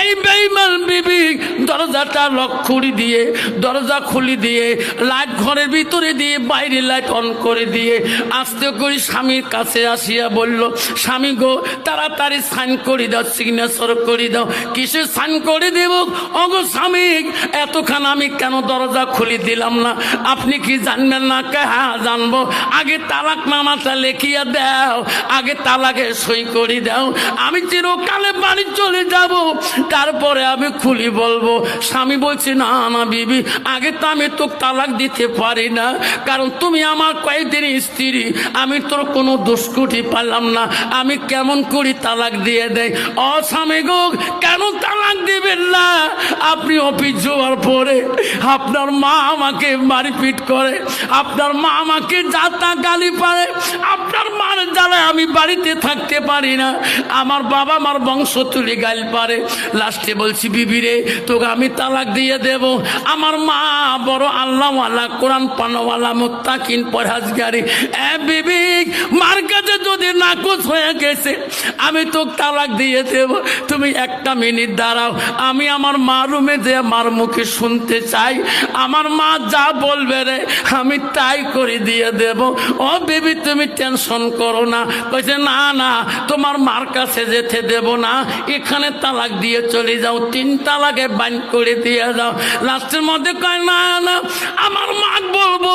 এই বেঈমান বিবি দরজাটা লক করে দিয়ে, দরজা খুলে দিয়ে, লাইট ঘরের ভিতরে দিয়ে, বাইরে লাইট অন করে দিয়ে আস্তে করে স্বামীর কাছে আসিয়া বলল, স্বামী গো তাড়াতাড়ি সাইন করে দাও, সিগনেচার করে দাও। কিসে সাইন করে দেব? ওগো স্বামী, এতক্ষণ আমি কেন দরজা খুলে দিলাম না? আপনি কি জানবেন না? হ্যাঁ জানবো। আগে তালাক নামাটা লেখিয়া দাও, আগে তালাকে সই করে দাও, আমি চিরকালে বাড়ি চলে যাব, তারপরে আমি খুলি বলবো। স্বামী বলছে, না না বিবি, আগে তো আমি তো তালাক দিতে পারি না, কারণ তুমি আমার কয়েকদিনের স্ত্রী, আমি তোর কোনো দুষ্কুটি পারলাম না, আমি কেমন করি তালাক দিয়ে দেয়। ও স্বামী গো, কেন তালাক দিবেন না? আপনি অফিস যাওয়ার পরে আপনার মা আমাকে মারপিট করে, আপনার মা আমাকে যাতা গালি পারে, আপনার মার জ্বালায় আমি বাড়িতে থাকতে পারি না, আমার বাবা মার বংশ তুলি গাল পারে। লাস্টে বলছি, বিবি রে তোকে আমি তালাক দিয়ে দেব। আমার মা বড় আল্লাহওয়ালা, কোরআন পানওয়ালা, মুত্তাকিন, পরহেজগারি। বিবি, মার কাছে যদি নাকচ হয়ে গেছে আমি তো তালাক দিয়ে দেব। তুমি একটা মিনিট দাঁড়াও, আমি আমার মা রুমে যে মার মুখে শুনতে চাই, আমার মা যা বলবে রে আমি তাই করে দিয়ে দেব। ও বেবি, তুমি টেনশন করো না। কইছে, না না, তোমার মার কাছে যেতে দেব না, এখানে তালাক দিয়ে চলে যাও, 3 তালাকে বাইন করে দিয়ে যাও। লাস্টের মধ্যে কয়, না না, আমার মা বলবো,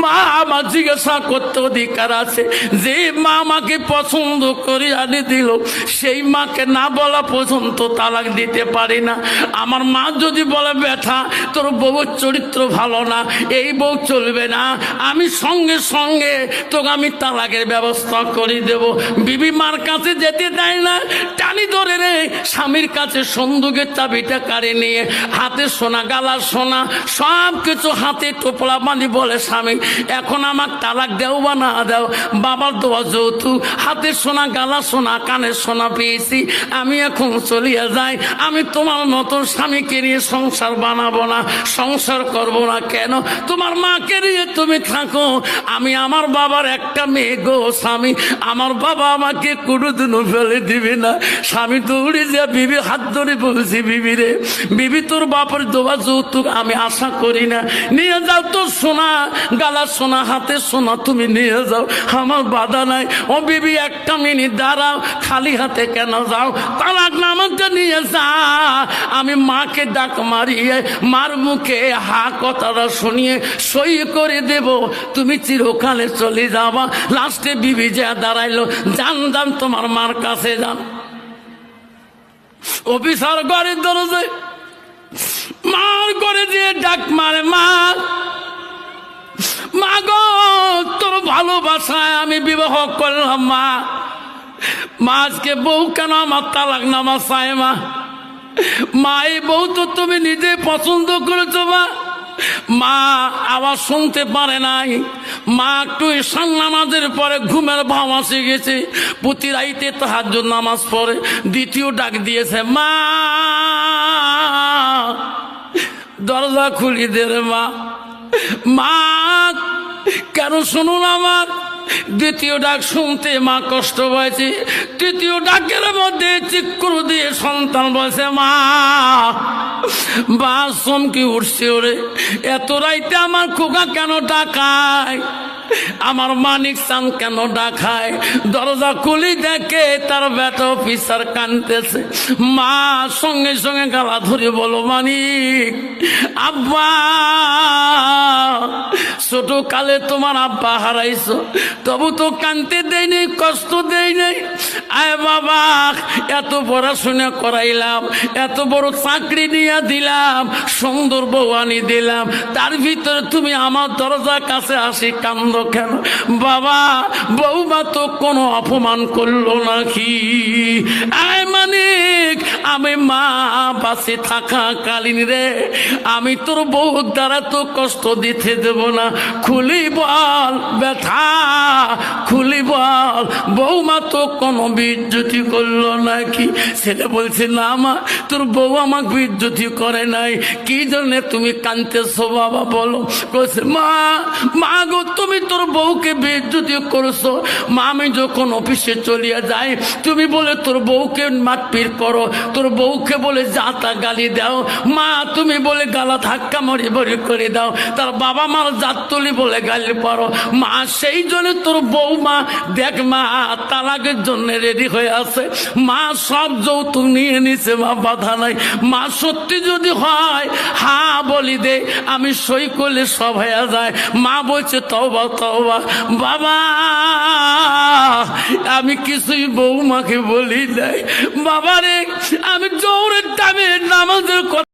মা আমার জিজ্ঞাসা করতে অধিকার আছে। যে মা আমাকে পছন্দ করে আনি দিল, সেই মাকে না বলা পর্যন্ত তালাক দিতে পারি না। আমার মা যদি বলে, বেটা তোর বউর চরিত্র ভালো না, এই বউ চলবে না, আমি সঙ্গে সঙ্গে তোকে আমি তালাকের ব্যবস্থা করে দেব। বিবি মার কাছে যেতে দেয় না, টানি ধরে রে স্বামীর কাছে সন্দুকের চাবিটা কাড়ে নিয়ে, হাতে সোনা, গালার সোনা, সব কিছু হাতে টোপলা বাঁধি বলে, স্বামী এখন আমার তালাক দেও বা না দেও, বাবার দোয়া যৌতুক, হাতে সোনা, গালা সোনা, কানের সোনা পেয়েছি, আমি এখন চলিয়া যাই, আমি তোমার মতন স্বামীকে নিয়ে সংসার বানাবো না, সংসার করবো না। কেন? তোমার মাকে নিয়ে তুমি থাকো, আমি আমার বাবার একটা মেয়ে গো স্বামী, আমার বাবা আমাকে কোনোদিনও ফেলে দিবে না। স্বামী দৌড়ে যা বিবি হাত ধরে বলছি, বিবি রে, বিবি তোর বাপের দোয়া যৌতুক আমি আশা করি না, নিয়ে যাও তোর সোনা, গালার সোনা, হাতের সোনা তুমি নিয়ে যাও, আমার বাধা নাই। ও বিবি, একটা মিনিট দাঁড়াও, খালি হাতে কেন যাও? তালাক নামাটা নিয়ে যা, আমি মাকে ডাক মারিয়ে মার মুখে হা কথাটা শুনিয়ে সই করে দেব, তুমি চিরকালে চলে যাবা। লাস্টে বিবি যা দাঁড়াইলো, যান যান তোমার মার কাছে যান। অফিসার ঘরের দরজায় মার করে দিয়ে ডাক মারে, মা, মা গো, তোর ভালোবাসায় আমি বিবাহ করলাম মা, মা আজকে বউ কেন আমার তালাক নামা চায়? মা, মা এই বউ তো তুমি নিজে পছন্দ করেছো মা। মা আওয়াজ শুনতে পারে নাই, মা একটু ঈশান নামাজের পরে ঘুমের ভাব আসে গেছে, প্রতি রাইতে তাহাজ্জুদ নামাজ পড়ে, দ্বিতীয় ডাক দিয়েছে, মা দরজা খুলি দে রে মা। মা কেন শুনুন আমার? দ্বিতীয় ডাক শুনতে মা কষ্ট হয়েছে, তৃতীয় ডাকের মধ্যে চিৎকার দিয়ে সন্তান বলছে, মা। বা চমকে উঠছে, ওরে এত রাইতে আমার খোকা কেন ডাকায়, আমার মানিক চান কেন ডাকায়? দরজা খুলি দেখে তার বেটা অফিসার কানতেছে। মা সঙ্গে সঙ্গে গালা ধরে বলো, মানিক, আব্বা ছোট কালে তোমার আব্বা হারাইছো, তবু তো কানতে দেয়নি, কষ্ট দেয়নি। আয় বাবা, এত পড়াশোনা করাইলাম, এত বড় চাকরি নিয়ে দিলাম, সুন্দর বউ আনি দিলাম, তার ভিতরে তুমি আমার দরজার কাছে আসি কান্দ কেন? বাবা, বউমা তো কোনো অপমান করলো নাকি? আয় মানিক, আমি মা বাঁচে থাকাকালীন রে আমি তোর বউ দ্বারা তো কষ্ট দিতে দেব না। না, খুলি বল ব্যথা, খুলি বল বৌমা তো কোনো বিজ্জতি করলো নাকি? ছেলে বলছে না মা, তোর বউ আমাকে বিজ্জতি করে নাই। কি জন্য তুমি কাঁদতেছো বাবা বলো? বলছে মা, মা গো তুমি তোর বউকে বিজ্জতি করছো। মা আমি যখন অফিসে চলিয়া যাই তুমি বলে তোর বউকে মারপিট করো, তোর বউকে বলে যাতা গালি দাও। মা তুমি বলে গালা ধাক্কা মরি বড়ি করে দাও, তার বাবা মার জাত তুলি বলে গালি পারো। মা সেই জন্য তোর বৌমা দেখ মা তালাকের জন্য রেডি হয়ে আছে। মা সব যৌতুক নিয়ে নিছে, মা বাধা নাই। মা সত্যি যদি হয় হ্যাঁ বলি দে, আমি সই করলে সব হয়ে যায়। মা বলছে তওবা তওবা বাবা, আমি কিছুই বৌমাকে বলি নাই। বাবারে আমি জোরের দামে নামাজের কথা